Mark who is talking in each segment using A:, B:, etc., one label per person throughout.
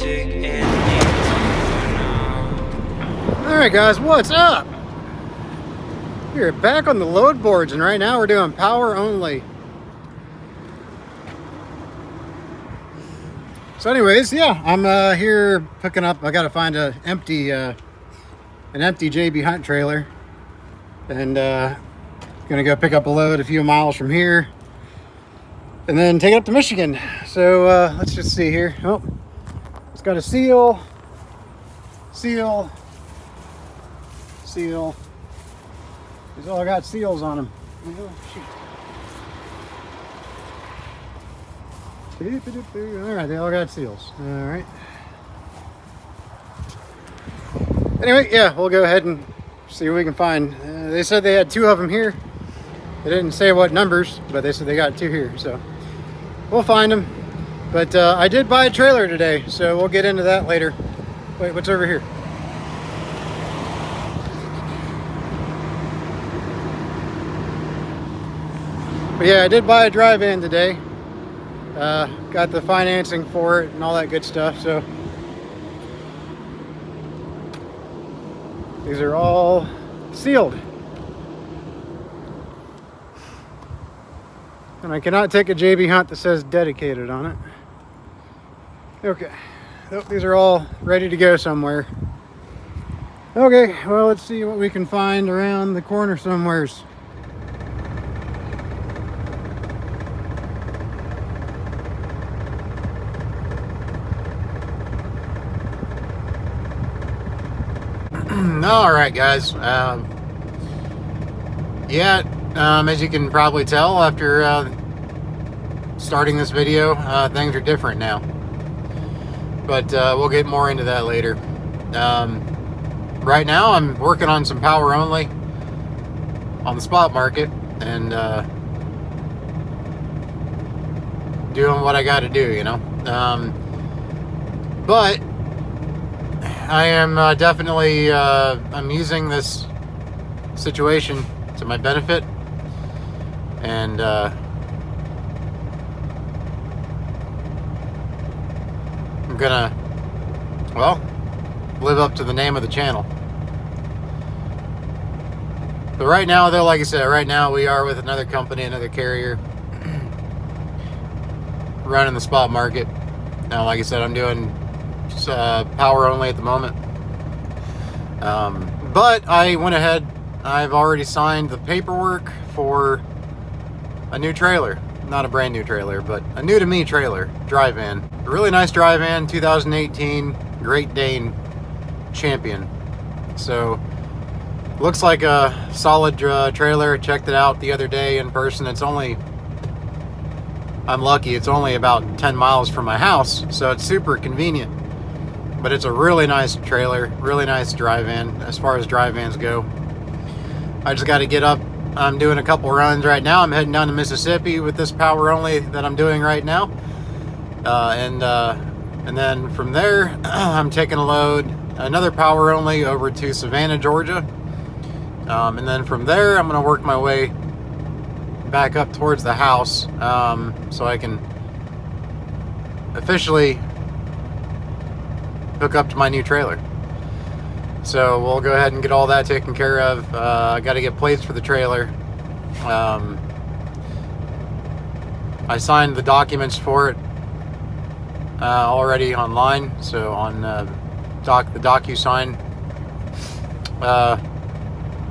A: Alright guys, what's up? We're back on the load boards, and right now we're doing power only. So anyways, yeah, I'm here picking up. I gotta find an empty JB Hunt trailer, and gonna go pick up a load a few miles from here and then take it up to Michigan. So let's just see here. Oh, it's got a seal. These all got seals on them. Oh, shoot. All right, they all got seals. All right. Anyway, yeah, we'll go ahead and see what we can find. They said they had 2 of them here. They didn't say what numbers, but they said they got 2 here. So we'll find them. But I did buy a trailer today, so we'll get into that later. Wait, what's over here? But yeah, I did buy a dry van today. Got the financing for it and all that good stuff. So these are all sealed. And I cannot take a JB Hunt that says dedicated on it. Okay, these are all ready to go somewhere. Okay, well, let's see what we can find around the corner somewheres. All right, guys. As you can probably tell after starting this video, things are different now. But we'll get more into that later. Right now, I'm working on some power only on the spot market and doing what I got to do, you know. But I am definitely I'm using this situation to my benefit, and I'm gonna, well, live up to the name of the channel. But right now, though, like I said, right now we are with another company, another carrier, running the spot market. Now, like I said, I'm doing power only at the moment, but I went ahead. I've already signed the paperwork for a new trailer, not a brand new trailer, but a new to me trailer, dry van. A really nice dry van, 2018 Great Dane Champion. So looks like a solid trailer. Checked it out the other day in person. It's only, I'm lucky, it's only about 10 miles from my house, so it's super convenient. But it's a really nice trailer, really nice dry van as far as dry vans go. I just got to get up. I'm doing a couple runs right now. I'm heading down to Mississippi with this power only that I'm doing right now. And then from there, I'm taking a load, another power only, over to Savannah, Georgia. And then from there, I'm going to work my way back up towards the house, so I can officially hook up to my new trailer. So we'll go ahead and get all that taken care of. I got to get plates for the trailer. I signed the documents for it already online, so on the DocuSign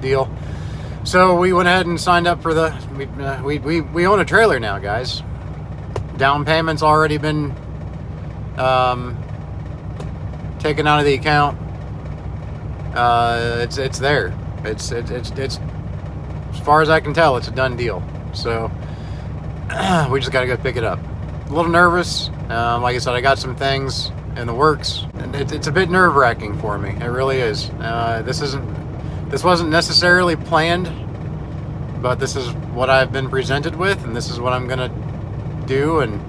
A: deal. So we went ahead and signed up for the. We own a trailer now, guys. Down payment's already been taken out of the account. It's there. It's as far as I can tell, it's a done deal. So we just got to go pick it up. A little nervous. Like I said, I got some things in the works, and it's a bit nerve-wracking for me. It really is. This wasn't necessarily planned, but this is what I've been presented with, and this is what I'm gonna do. And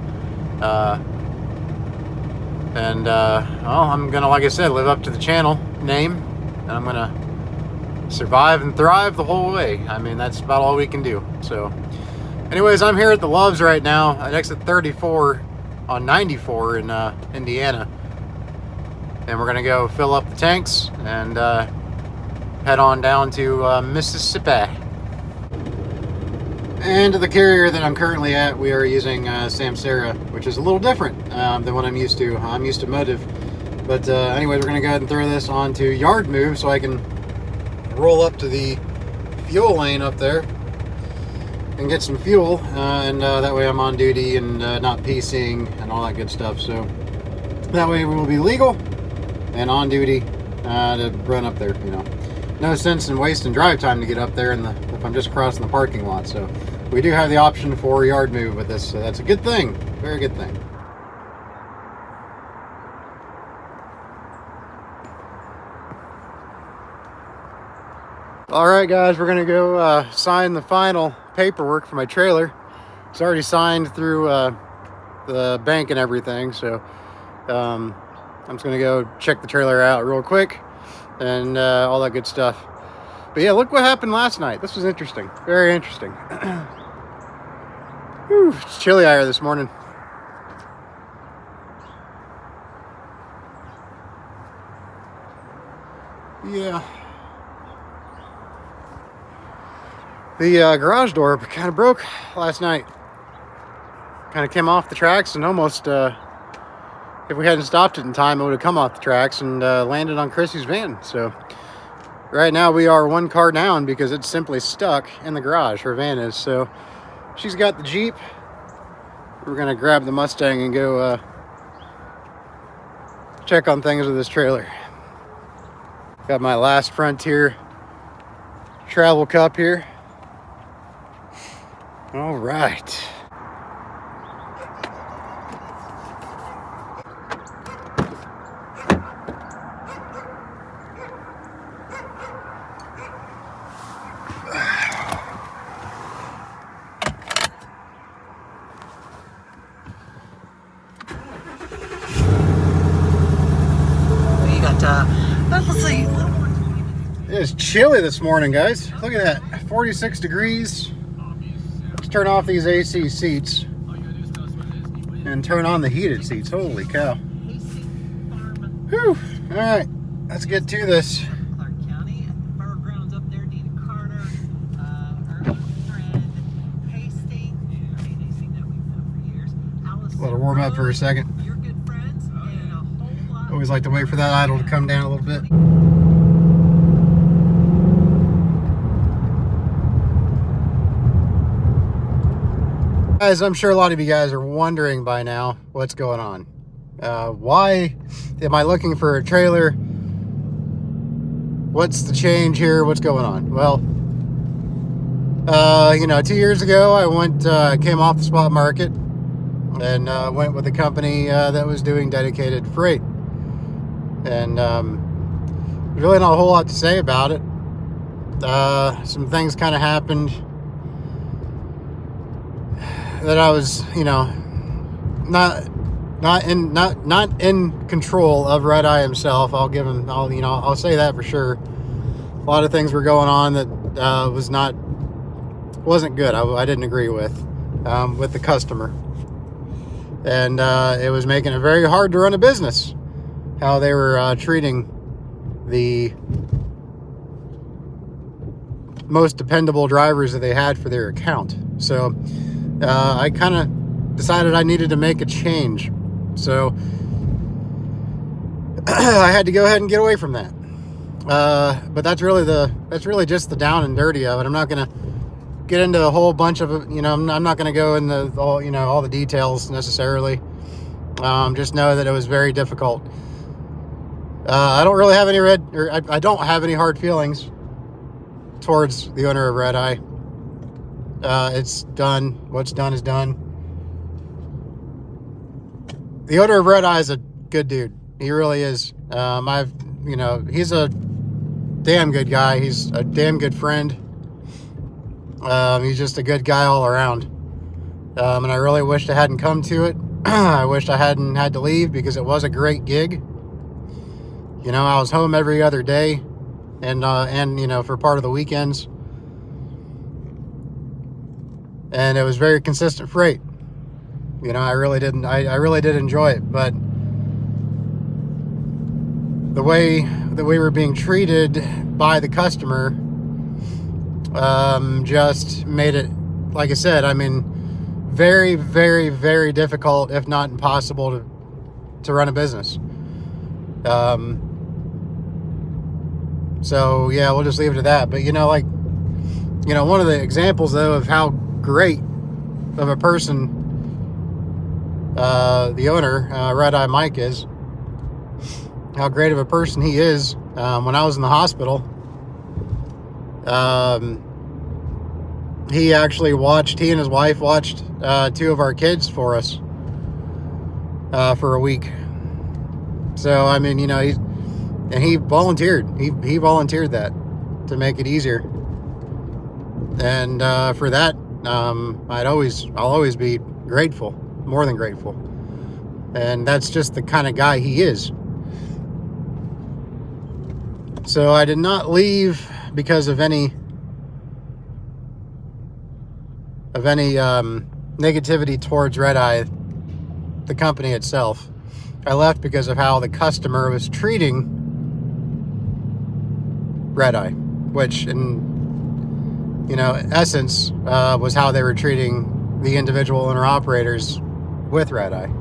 A: well, I'm gonna, like I said, live up to the channel name, and I'm gonna survive and thrive the whole way. I mean, that's about all we can do. So anyways, I'm here at the Loves right now at exit 34 on 94 in Indiana, and we're gonna go fill up the tanks and head on down to Mississippi. And to the carrier that I'm currently at, we are using Samsara, which is a little different than what I'm used to. I'm used to Motive. But anyways, we're going to go ahead and throw this onto yard move so I can roll up to the fuel lane up there and get some fuel. And that way I'm on duty and not PCing and all that good stuff. So that way we will be legal and on duty to run up there, you know. No sense in wasting drive time to get up there if I'm just crossing the parking lot. So we do have the option for yard move with this, so that's a good thing. Very good thing. All right, guys, we're gonna go sign the final paperwork for my trailer. It's already signed through the bank and everything, so I'm just gonna go check the trailer out real quick and all that good stuff. But yeah, look what happened last night. This was interesting, very interesting. Whew, it's chilly out here this morning. Yeah. The garage door kind of broke last night. Kind of came off the tracks and almost, if we hadn't stopped it in time, it would have come off the tracks and landed on Chrissy's van. So right now we are one car down because it's simply stuck in the garage. Her van is. So she's got the Jeep. We're gonna grab the Mustang and go check on things with this trailer. Got my last Frontier travel cup here. All right.
B: Let's see.
A: It's chilly this morning, guys. Look at that, 46 degrees. Let's turn off these AC seats and turn on the heated seats. Holy cow. Whew. All right, let's get to this. Let it warm up for a second. Always like to wait for that idle to come down a little bit. Guys, I'm sure a lot of you guys are wondering by now what's going on. Why am I looking for a trailer? What's the change here? What's going on? Well, you know, 2 years ago I came off the spot market and went with a company that was doing dedicated freight. And there's really not a whole lot to say about it. Some things kind of happened that I was, you know, not in control of Red Eye himself. I'll say that for sure. A lot of things were going on that wasn't good. I didn't agree with the customer, and it was making it very hard to run a business. How they were treating the most dependable drivers that they had for their account. So I kind of decided I needed to make a change. So I had to go ahead and get away from that. But that's really just the down and dirty of it. I'm not gonna get into a whole bunch of it. You know, I'm not gonna go into all the details necessarily. Just know that it was very difficult. I don't really have any I don't have any hard feelings towards the owner of Red Eye. It's done. What's done is done. The owner of Red Eye is a good dude. He really is. He's a damn good guy. He's a damn good friend. He's just a good guy all around. And I really wished I hadn't come to it. I wished I hadn't had to leave because it was a great gig. You know, I was home every other day and for part of the weekends. And it was very consistent freight. You know, I really did enjoy it, but the way that we were being treated by the customer just made it, like I said, I mean, very, very, very difficult, if not impossible, to run a business. So yeah, we'll just leave it at that. But like, one of the examples though of how great of a person the owner, Red Eye Mike, is, how great of a person he is. When I was in the hospital, he and his wife watched 2 of our kids for us for a week. So I mean, he volunteered. He volunteered that to make it easier. And for that, I'll always be grateful, more than grateful. And that's just the kind of guy he is. So I did not leave because of any negativity towards Red Eye, the company itself. I left because of how the customer was treating Red Eye, which in essence was how they were treating the individual owner operators with Red Eye.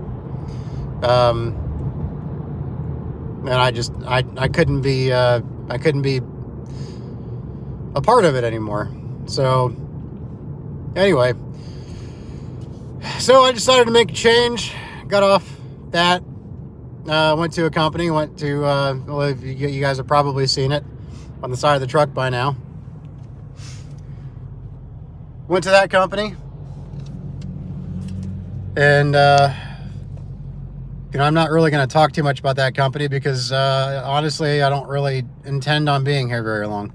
A: And I couldn't be a part of it anymore. So anyway, so I decided to make a change. Got off that. Went to a company. Well, you guys have probably seen it on the side of the truck by now. Went to that company, and I'm not really going to talk too much about that company because honestly, I don't really intend on being here very long.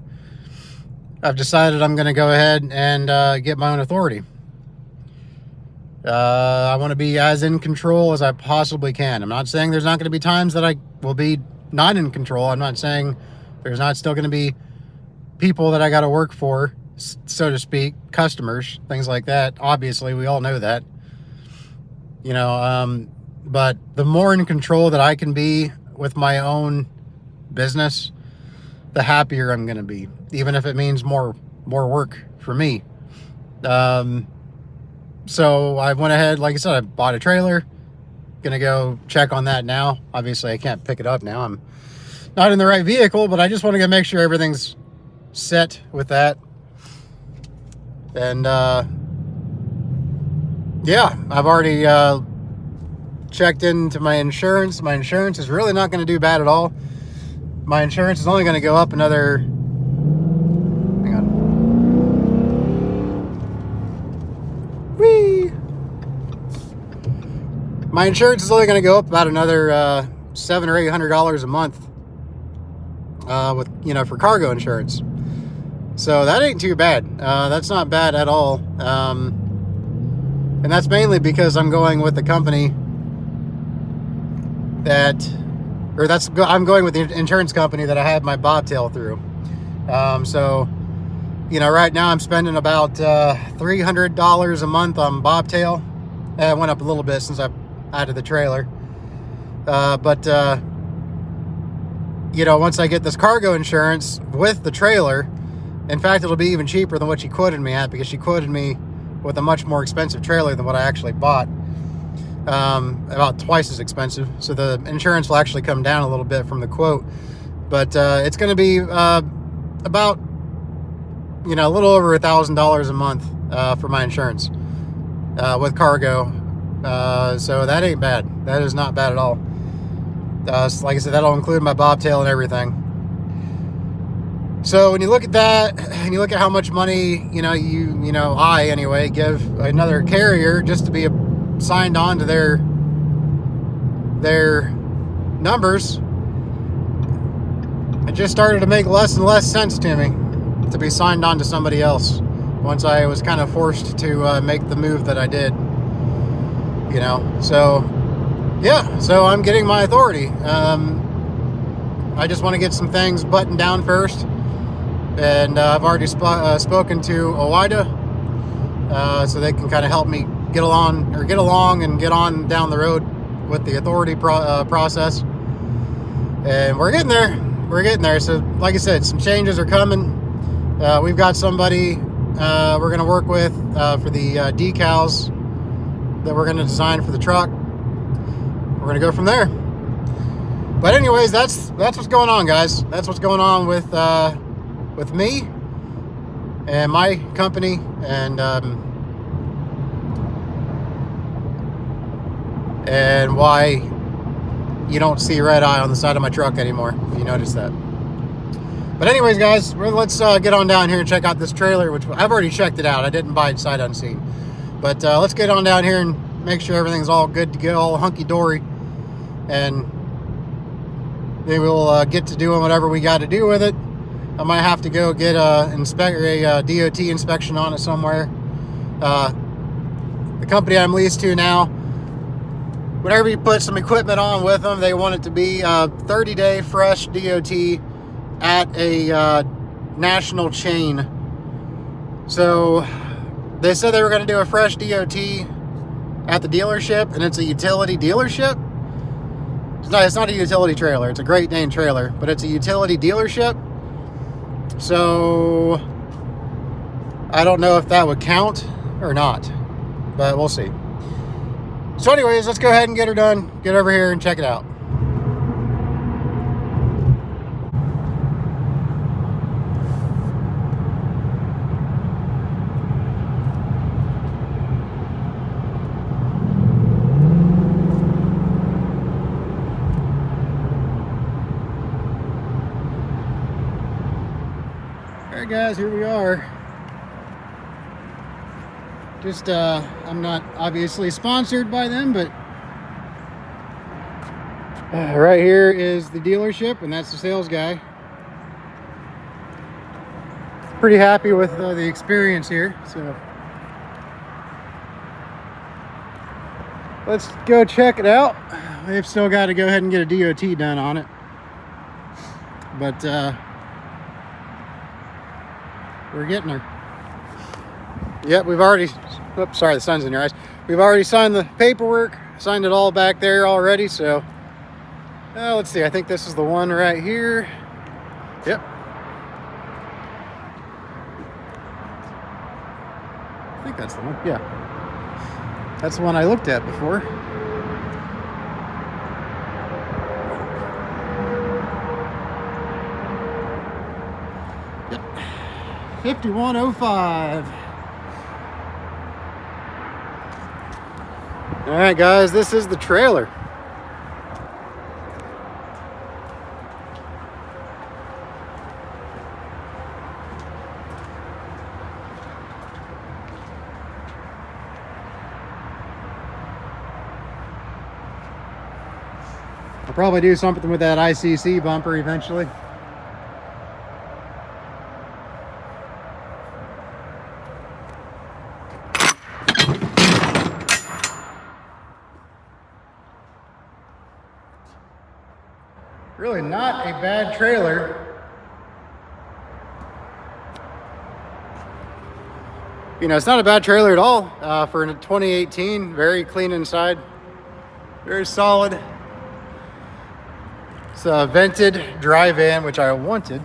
A: I've decided I'm going to go ahead and get my own authority. I want to be as in control as I possibly can. I'm not saying there's not going to be times that I will be not in control. I'm not saying there's not still going to be people that I got to work for, so to speak, customers, things like that. Obviously, we all know that. But the more in control that I can be with my own business, the happier I'm going to be, even if it means more work for me. So I went ahead, like I said, I bought a trailer. Gonna go check on that now. Obviously, I can't pick it up now. I'm not in the right vehicle, but I just want to go make sure everything's set with that. And yeah, I've already checked into my insurance. My insurance is really not going to do bad at all. My insurance is only going to go up another... Hang on. Whee! My insurance is only going to go up about another $700 or $800 a month with for cargo insurance. So that ain't too bad. That's not bad at all. And that's mainly because I'm going with the company I'm going with the insurance company that I had my bobtail through. So, right now I'm spending about $300 a month on bobtail. It went up a little bit since I added the trailer. But once I get this cargo insurance with the trailer, in fact, it'll be even cheaper than what she quoted me at, because she quoted me with a much more expensive trailer than what I actually bought. About twice as expensive. So the insurance will actually come down a little bit from the quote. But it's going to be about, a little over $1,000 a month for my insurance with cargo. So that ain't bad. That is not bad at all. Like I said, that'll include my bobtail and everything. So when you look at that, and you look at how much money, I anyway give another carrier just to be signed on to their numbers, it just started to make less and less sense to me to be signed on to somebody else once I was kind of forced to make the move that I did. So yeah, so I'm getting my authority. I just want to get some things buttoned down first. And I've already spoken to OIDA, so they can kind of help me get along and get on down the road with the authority process. And we're getting there. We're getting there. So like I said, some changes are coming. We've got somebody we're going to work with for the decals that we're going to design for the truck. We're going to go from there. But anyways, that's what's going on, guys. That's what's going on with me and my company, and why you don't see red eye on the side of my truck anymore, if you notice that. But anyways, guys, let's get on down here and check out this trailer, which I've already checked it out. I didn't buy it sight unseen. But let's get on down here and make sure everything's all good to go, all hunky-dory. And then we'll get to doing whatever we got to do with it. I might have to go get a DOT inspection on it somewhere. The company I'm leased to now, whenever you put some equipment on with them, they want it to be 30-day fresh DOT at a national chain. So they said they were going to do a fresh DOT at the dealership, and it's a utility dealership. It's not a utility trailer. It's a Great Dane trailer, but it's a utility dealership. So I don't know if that would count or not, but we'll see. So anyways, let's go ahead and get her done. Get over here and check it out. Alright guys, here we are. Just, I'm not obviously sponsored by them, but right here is the dealership, and that's the sales guy. Pretty happy with the experience here, so let's go check it out. They've still got to go ahead and get a DOT done on it, but we're getting her. Yep, we've already, oops, sorry, the sun's in your eyes. We've already signed the paperwork, signed it all back there already, so let's see, I think this is the one right here. Yep. I think that's the one, yeah. That's the one I looked at before. Yep. 5105. All right, guys, this is the trailer. I'll probably do something with that ICC bumper eventually. Really not a bad trailer. You know, it's not a bad trailer at all for a 2018. Very clean inside, very solid. It's a vented dry van, which I wanted.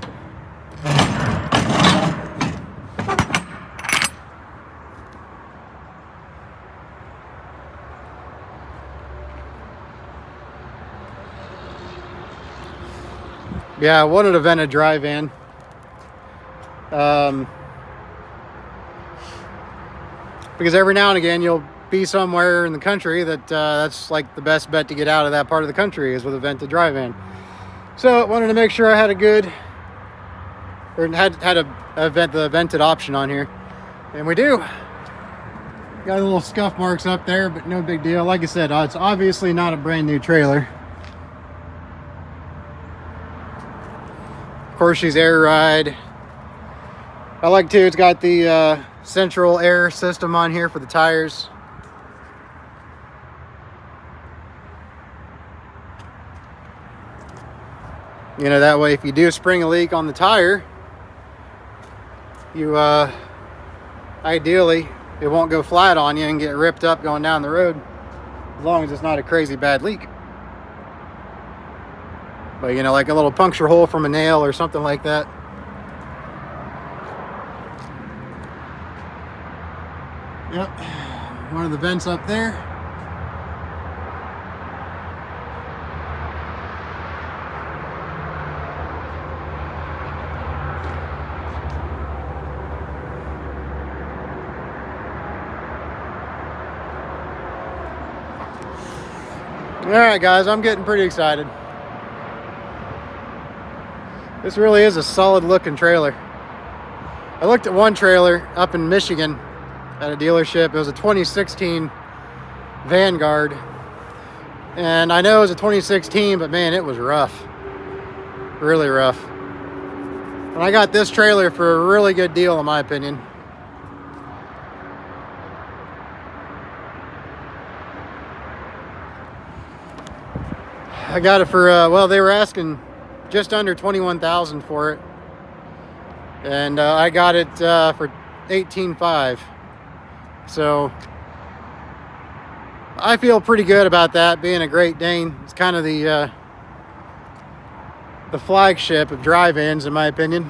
A: Yeah, I wanted a vented dry van. Because every now and again you'll be somewhere in the country that that's like the best bet to get out of that part of the country is with a vented dry van. So I wanted to make sure I had a good, or had the vented option on here, and we do. Got a little scuff marks up there, but no big deal. Like I said, it's obviously not a brand new trailer. Of course, she's air ride. I like too, it's got the central air system on here for the tires. You know, that way if you do spring a leak on the tire, you ideally it won't go flat on you and get ripped up going down the road, as long as it's not a crazy bad leak. But you know, like a little puncture hole from a nail or something like that. Yep, one of the vents up there. All right, guys, I'm getting pretty excited. This really is a solid looking trailer. I looked at one trailer up in Michigan at a dealership. It was a 2016 Vanguard. And I know it was a 2016, but man, it was rough. Really rough. And I got this trailer for a really good deal, in my opinion. I got it for, well, they were asking just under $21,000 for it. And I got it for $18,500. So I feel pretty good about that, being a Great Dane. It's kind of the flagship of drive-ins, in my opinion.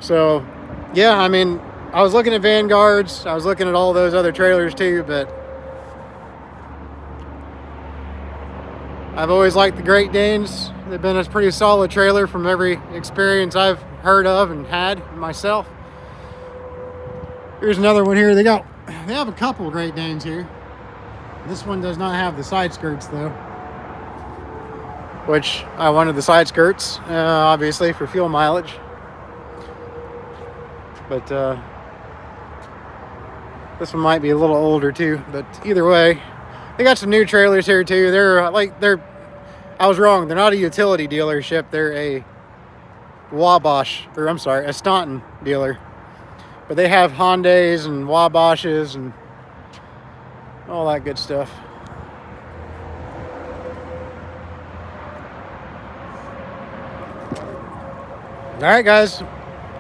A: So yeah, I mean, I was looking at Vanguards, I was looking at all those other trailers too, but I've always liked the Great Danes. They've been a pretty solid trailer from every experience I've heard of and had myself. Here's another one here. They have a couple Great Danes here. This one does not have the side skirts though, which I wanted the side skirts, obviously for fuel mileage. But this one might be a little older too, but either way, they got some new trailers here too. I was wrong. They're not a utility dealership. They're a a Staunton dealer. But they have Hondas and Waboshes and all that good stuff. All right, guys,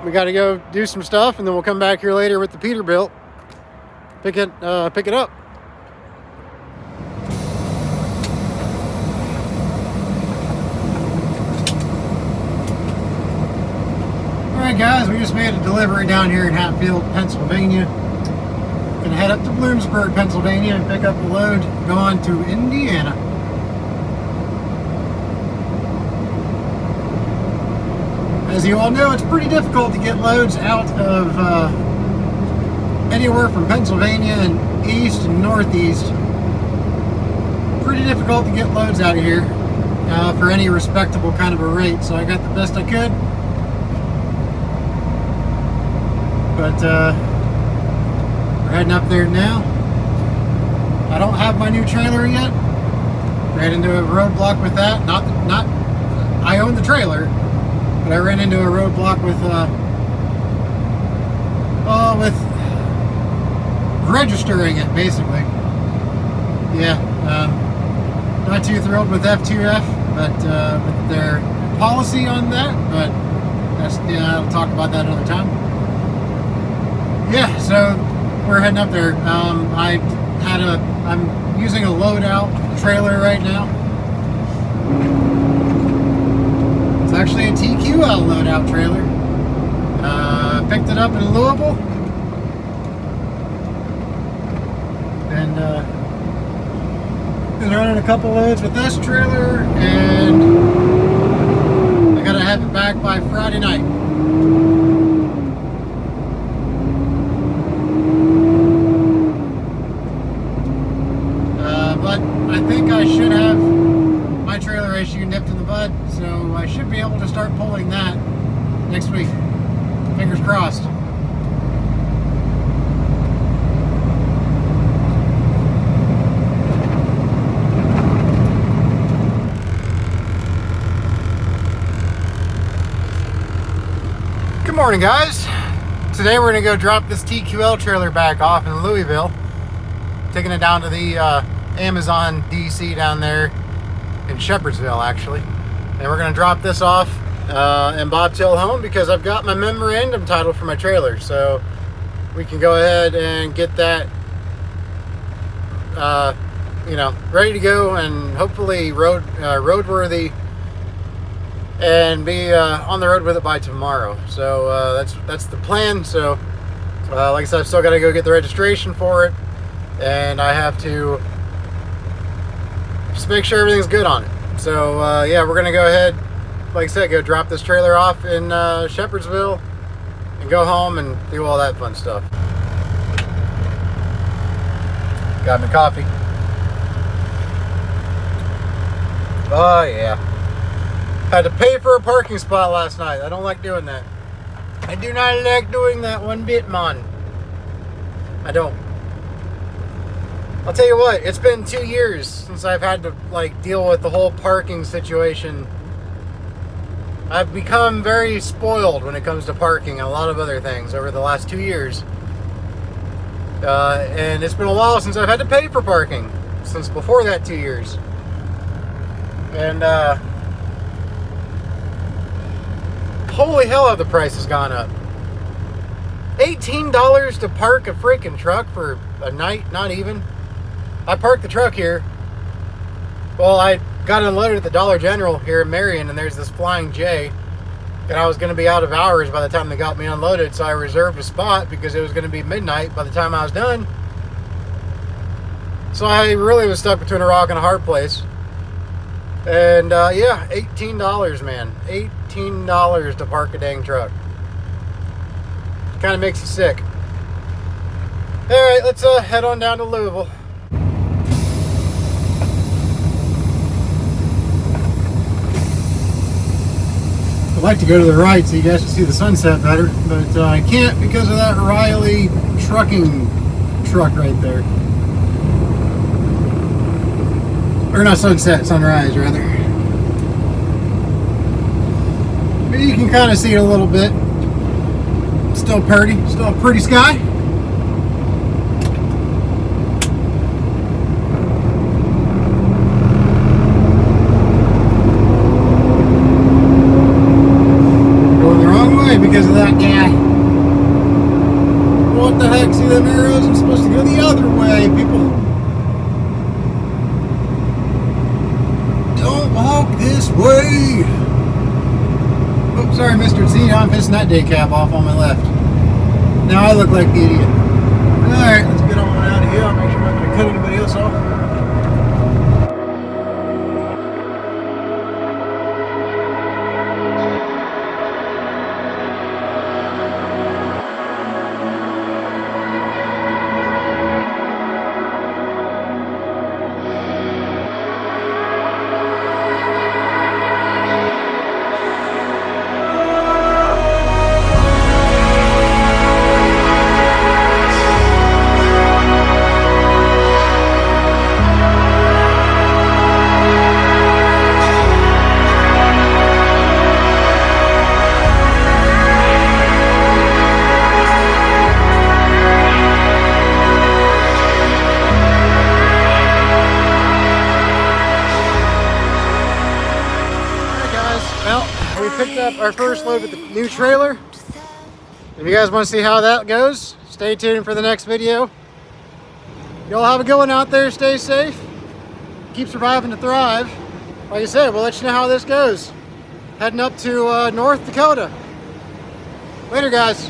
A: we got to go do some stuff, and then we'll come back here later with the Peterbilt. Pick it up. Alright guys, we just made a delivery down here in Hatfield, Pennsylvania. Gonna head up to Bloomsburg, Pennsylvania and pick up a load going to Indiana. As you all know, it's pretty difficult to get loads out of anywhere from Pennsylvania and east and northeast. Pretty difficult to get loads out of here for any respectable kind of a rate, so I got the best I could. But we're heading up there now. I don't have my new trailer yet. Ran into a roadblock with that. Not I own the trailer, but I ran into a roadblock with registering it, basically. Yeah, not too thrilled with F2F, but with their policy on that. But I'll talk about that another time. Yeah, so we're heading up there. I'm using a loadout trailer right now. It's actually a TQL loadout trailer. Picked it up in Louisville. And been running a couple loads with this trailer, and I gotta have it back by Friday night. I think I should have my trailer issue nipped in the bud, so I should be able to start pulling that next week. Fingers crossed. Good morning, guys. Today we're going to go drop this TQL trailer back off in Louisville. Taking it down to the Amazon DC down there in Shepherdsville, actually. And we're going to drop this off and bobtail home because I've got my memorandum title for my trailer. So we can go ahead and get that, ready to go and hopefully roadworthy and be on the road with it by tomorrow. So that's the plan. So like I said, I've still got to go get the registration for it, and I have to just make sure everything's good on it. So yeah, we're gonna go ahead, like I said, go drop this trailer off in Shepherdsville and go home and do all that fun stuff. Got me coffee. Oh yeah. Had to pay for a parking spot last night. I don't like doing that. I do not like doing that one bit, man. I don't. I'll tell you what, it's been 2 years since I've had to like deal with the whole parking situation. I've become very spoiled when it comes to parking and a lot of other things over the last 2 years. And it's been a while since I've had to pay for parking, since before that 2 years. And holy hell, have the price has gone up. $18 to park a freaking truck for a night, not even. I parked the truck here. Well, I got unloaded at the Dollar General here in Marion, and there's this Flying J. And I was going to be out of hours by the time they got me unloaded, so I reserved a spot because it was going to be midnight by the time I was done. So I really was stuck between a rock and a hard place. And yeah, $18, man. $18 to park a dang truck. Kind of makes you sick. Alright, let's head on down to Louisville. I'd like to go to the right so you guys can see the sunset better, but I can't because of that Riley trucking truck right there. Or not sunset, sunrise rather. But you can kind of see it a little bit. Still pretty, still a pretty sky. Because of that guy. What the heck? See them arrows? I'm supposed to go the other way, people. Don't walk this way. Oops, sorry, Mr. Z. I'm pissing that day cap off on my left. Now I look like the idiot. Alright, let's get on out of here. I'll make sure I'm not going to cut anybody else off. Picked up our first load with the new trailer. If you guys want to see how that goes, stay tuned for the next video. Y'all have a good one out there. Stay safe. Keep surviving to thrive. Like I said, we'll let you know how this goes. Heading up to North Dakota. Later, guys.